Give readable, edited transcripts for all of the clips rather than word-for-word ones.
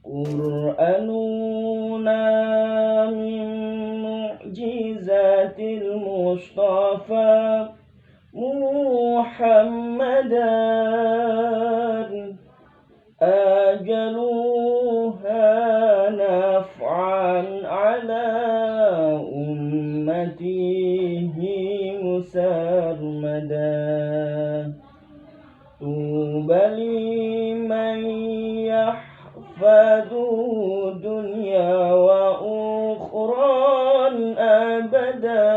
قرآننا من معجزات المصطفى محمدا أجلها نفعا على أمته مسرمدا طوبى لمن يحفظ دنيا وأخرى أبدا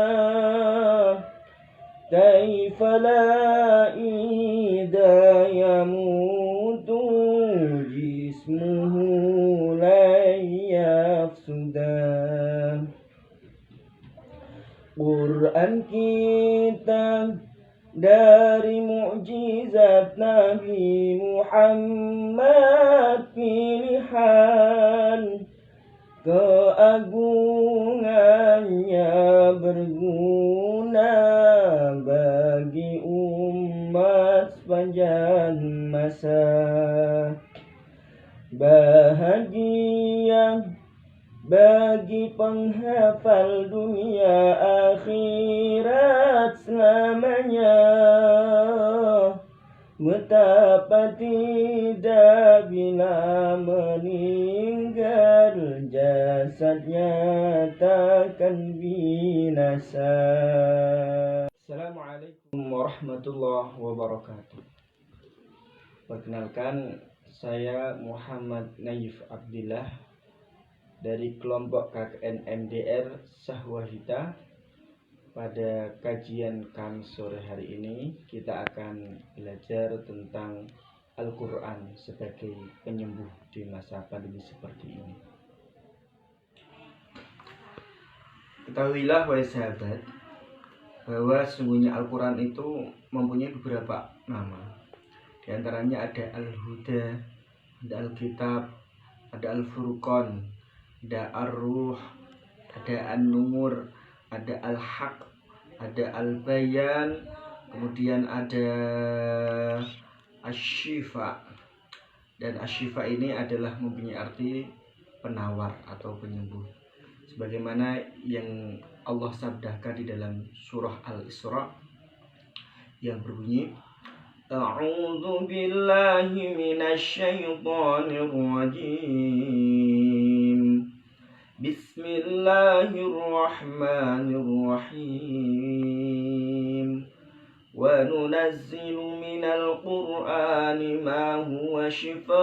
كيف لا إذا يموت جسمه لن يفسدا Quran kita dari mukjizat Nabi Muhammad pilihan, keagungannya berguna bagi umat sepanjang masa. Bahagia bagi penghafal dunia akhirat selamanya. Betapa tidak bila meninggal jasadnya takkan binasa. Assalamualaikum warahmatullahi wabarakatuh. Perkenalkan, saya Muhammad Naif Abdillah dari kelompok KKN MDR Sahwahita. Pada kajian Kamis sore hari ini kita akan belajar tentang Al-Quran sebagai penyembuh di masa pandemi seperti ini. Ketahuilah wahai sahabat, bahwa sesungguhnya Al-Quran itu mempunyai beberapa nama. Di antaranya ada Al-Huda, ada Al-Kitab, ada Al-Furqan, ada Ar-Ruh, ada An-Nur, ada Al-Haq, ada Al-Bayan, kemudian ada Asy-Syifa. Dan Asy-Syifa ini adalah mempunyai arti penawar atau penyembuh, sebagaimana yang Allah sabdakan di dalam surah Al-Isra yang berbunyi, A'udzu billahi minasy syaithanir rajim. Bismillahirrahmanirrahim. Wa nunazzilu minal Qur'ani ma huwa shifaa'un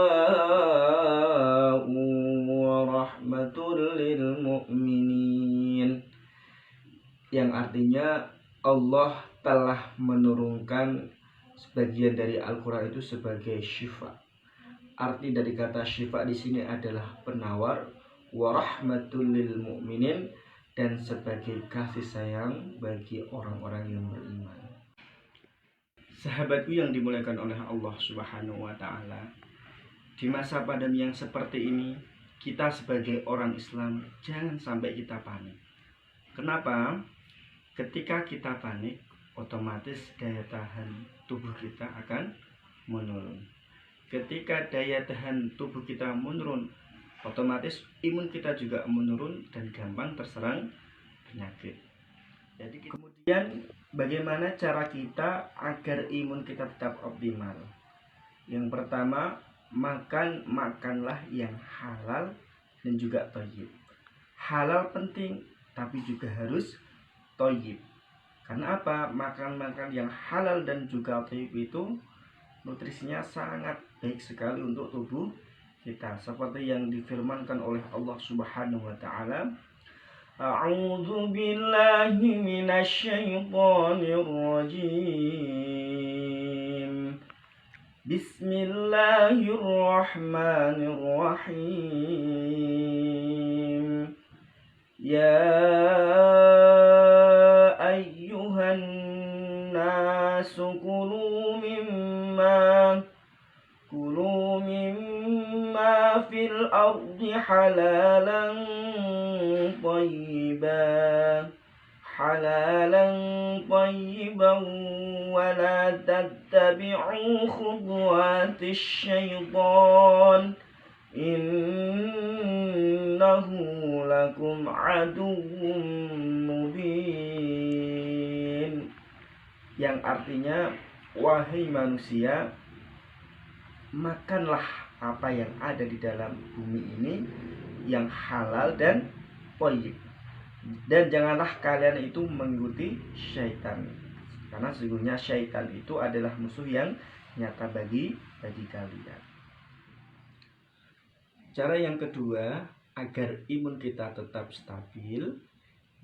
wa rahmatul lil mu'minin. Yang artinya Allah telah menurunkan sebagian dari Al-Quran itu sebagai syifa. Arti dari kata syifa di sini adalah penawar, wa rahmatul lil mu'minin, dan sebagai kasih sayang bagi orang-orang yang beriman. Sahabatku yang dimuliakan oleh Allah Subhanahu wa taala, di masa pandemi yang seperti ini, kita sebagai orang Islam jangan sampai kita panik. Kenapa? Ketika kita panik, otomatis daya tahan tubuh kita akan menurun. Ketika daya tahan tubuh kita menurun, otomatis imun kita juga menurun dan gampang terserang penyakit. Jadi kemudian bagaimana cara kita agar imun kita tetap optimal? Yang pertama, makanlah yang halal dan juga thayyib. Halal penting, tapi juga harus thayyib. Karena apa? Makan yang halal dan juga thayyib itu nutrisinya sangat baik sekali untuk tubuh kita, seperti yang difirmankan oleh Allah Subhanahu wa taala, A'udzu billahi minasy syaithanir rajim. Bismillahirrahmanirrahim. Ya ayyuhan nasu kulu mimma fil ardi halalan tayyiban wa la tattabi'u khutuwatis syaitan innahu lakum aduwwum mubin, yang artinya wahai manusia, makanlah apa yang ada di dalam bumi ini yang halal dan thayyib, dan janganlah kalian itu mengikuti syaitan, karena sesungguhnya syaitan itu adalah musuh yang nyata bagi kalian. Cara yang kedua agar imun kita tetap stabil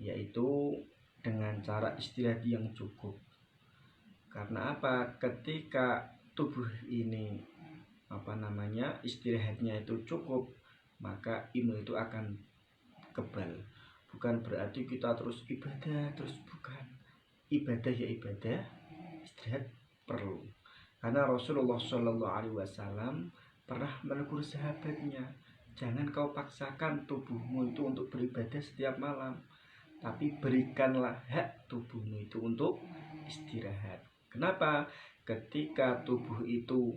yaitu dengan cara istirahat yang cukup. Karena apa? Ketika tubuh ini istirahatnya itu cukup, maka imun itu akan kebal. Bukan berarti kita terus ibadah, bukan. Ibadah ya ibadah, istirahat perlu. Karena Rasulullah SAW pernah menegur sahabatnya, jangan kau paksakan tubuhmu itu untuk beribadah setiap malam, tapi berikanlah hak tubuhmu itu untuk istirahat. Kenapa? Ketika tubuh itu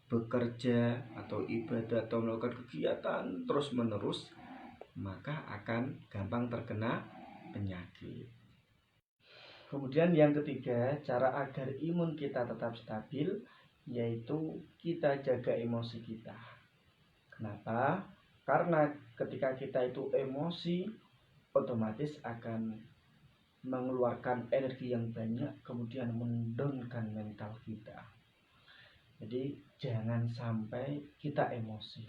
bekerja atau ibadah atau melakukan kegiatan terus menerus, maka akan gampang terkena penyakit. Kemudian yang ketiga, cara agar imun kita tetap stabil yaitu kita jaga emosi kita. Kenapa? Karena ketika kita itu emosi, otomatis akan mengeluarkan energi yang banyak, kemudian mendownkan mental kita. Jadi jangan sampai kita emosi.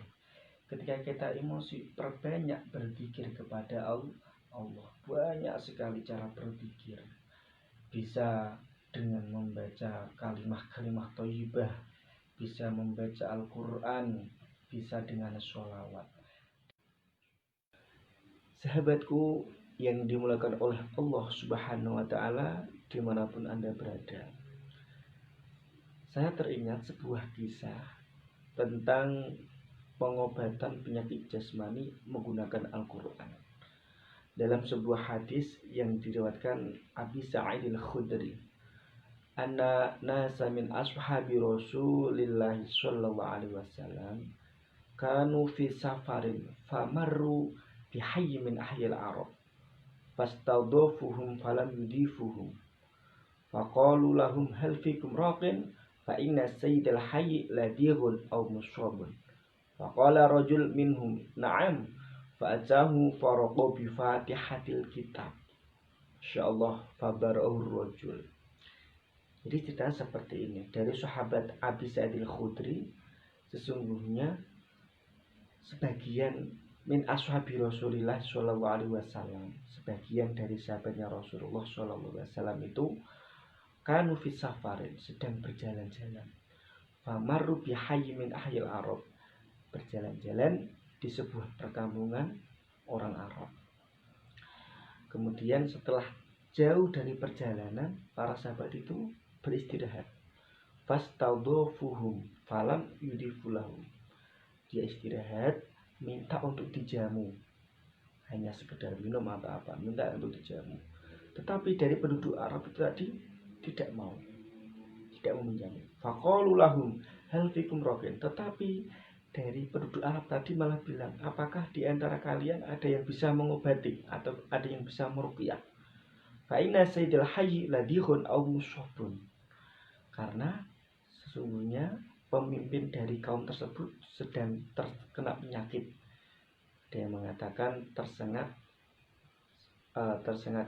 Ketika kita emosi, perbanyak berzikir kepada Allah. Banyak sekali cara berzikir. Bisa dengan membaca kalimat-kalimat thayyibah, bisa membaca Al-Quran, bisa dengan sholawat. Sahabatku yang dimulakan oleh Allah Subhanahu wa Ta'ala, dimanapun Anda berada, saya teringat sebuah kisah tentang pengobatan penyakit jasmani menggunakan Al-Quran. Dalam sebuah hadis yang diriwayatkan Abi Sa'id al-Khudri, anna nasa min ashabi Rasulillah sallallahu alaihi wasallam kanu fi safarin famarru bi hayy min ahyil arab fastawdafuhum falam yudifuhum faqalu lahum hal fikum raqin fa inna sayyidal hayy ladighun aw musabun faqala rajul minhum na'am fa'atahu faraqo bi fatihatil kitab insyaallah fabarahur rajul. Jadi cerita seperti ini dari sahabat Abi Sa'id al-Khudri, sesungguhnya sebagian min ashabi Rasulillah sallallahu alaihi wasallam, sebagian dari sahabatnya Rasulullah sallallahu alaihi wasallam itu kanu fi safarin, sedang berjalan-jalan, famarru bi hayy min ahyil arab, berjalan-jalan di sebuah perkampungan orang Arab. Kemudian setelah jauh dari perjalanan, para sahabat itu beristirahat. Fastawdafuhum falam yudifulahum, dia istirahat, minta untuk dijamu, hanya sekedar minum atau apa, minta untuk dijamu. Tetapi dari penduduk Arab itu tadi tidak mau menjamu. Faqalu lahum hal fikum raqin, tetapi dari penduduk Arab tadi malah bilang, apakah di antara kalian ada yang bisa mengobati atau ada yang bisa meruqyah? Fa inna sayyidal hayy ladihun aw musabun, karena sesungguhnya pemimpin dari kaum tersebut sedang terkena penyakit. Dia mengatakan tersengat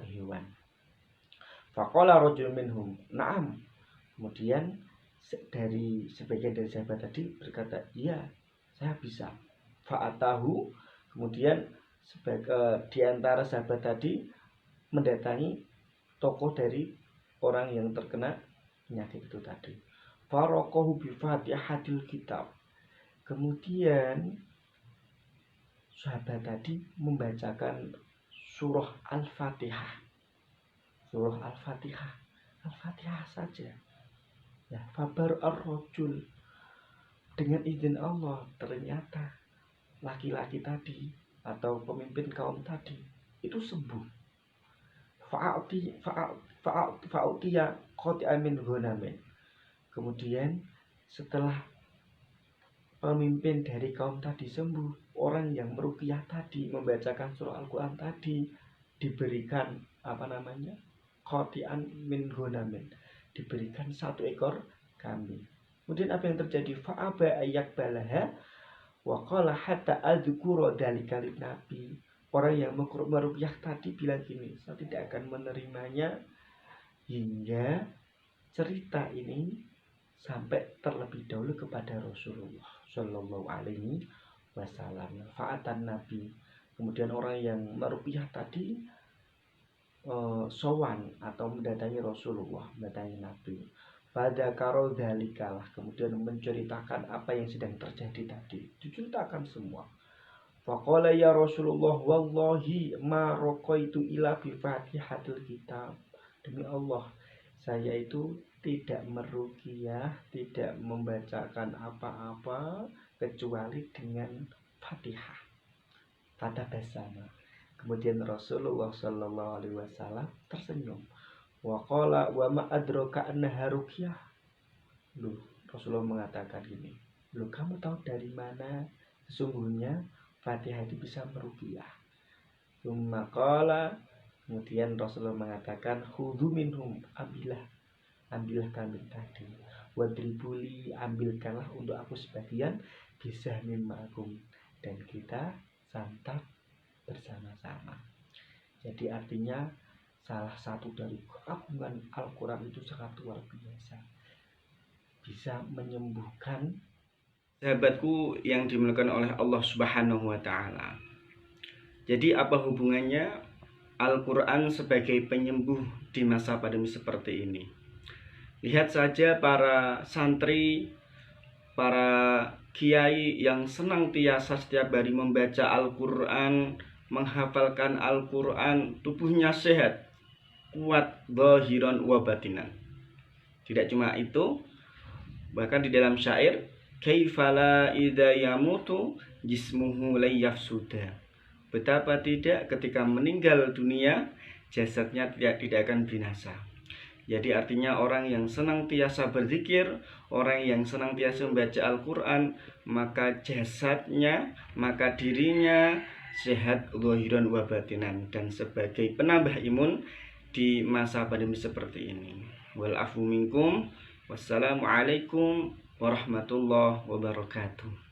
hewan. Faqala rajul minhum na'am, kemudian dari sebagian dari sahabat tadi berkata, iya, saya bisa. Fa'atahu, kemudian di antara sahabat tadi mendatangi tokoh dari orang yang terkena penyakit itu tadi. Faraqahu bi fatihatil kitab, kemudian sahabat tadi membacakan surah Al-Fatihah. Surah Al-Fatihah, Al-Fatihah saja. Ya, fabar ar-rajul, dengan izin Allah ternyata laki-laki tadi atau pemimpin kaum tadi itu sembuh. Fa'utiya qati'an min ghanamin, kemudian setelah pemimpin dari kaum tadi sembuh, orang yang meruqyah tadi, membacakan surah Al-Quran tadi, diberikan khotian min ghonamin, diberikan 1 ekor kambing. Kemudian apa yang terjadi? Fa'aba ayak balaha wa qala hatta adzkura dalika nabi. Orang yang meruqyah tadi bilang gini, saya tidak akan menerimanya hingga cerita ini sampai terlebih dahulu kepada Rasulullah Shallallahu Alaihi Wasallam. Fa'atan Nabi. Kemudian orang yang meruqyah tadi sowan atau mendatangi Rasulullah, mendatangi Nabi. Pada karol dalikalah, kemudian menceritakan apa yang sedang terjadi tadi, diceritakan semua. Faqala ya Rasulullah wallahi ma raqaitu ila bi fatihatil kitab. Demi Allah, saya itu tidak meruqyah, tidak membacakan apa-apa kecuali dengan Fatihah. Fatabasama. Kemudian Rasulullah Shallallahu Alaihi Wasallam tersenyum. Wa qala wa ma adraka annaha ruqyah. Rasulullah mengatakan gini, kamu tahu dari mana sesungguhnya Fatihah itu bisa meruqyah? Tsumma qala, kemudian Rasulullah mengatakan khudhu minhum, ambillah kambing tadi, wadribuli, ambilkanlah untuk aku sebagian, bisa mimmakum, dan kita santap bersama-sama. Jadi artinya salah satu dari keagungan Al-Quran itu sangat luar biasa, bisa menyembuhkan. Sahabatku yang dimuliakan oleh Allah Subhanahu wa Ta'ala, jadi apa hubungannya Al-Quran sebagai penyembuh di masa pandemi seperti ini? Lihat saja para santri, para kiai yang senang tiasa setiap hari membaca Al-Quran, menghafalkan Al-Quran, tubuhnya sehat, kuat, zahiran wa batinan. Tidak cuma itu, bahkan di dalam syair, kaifala idza yamutu jismuhu la yafsuda. Betapa tidak ketika meninggal dunia, jasadnya tidak akan binasa. Jadi artinya orang yang senantiasa berzikir, orang yang senantiasa membaca Al-Quran, maka jasadnya, maka dirinya sehat zahiran wa batinan, dan sebagai penambah imun di masa pandemi seperti ini. Wal afu minkum. Wassalamualaikum warahmatullahi wabarakatuh.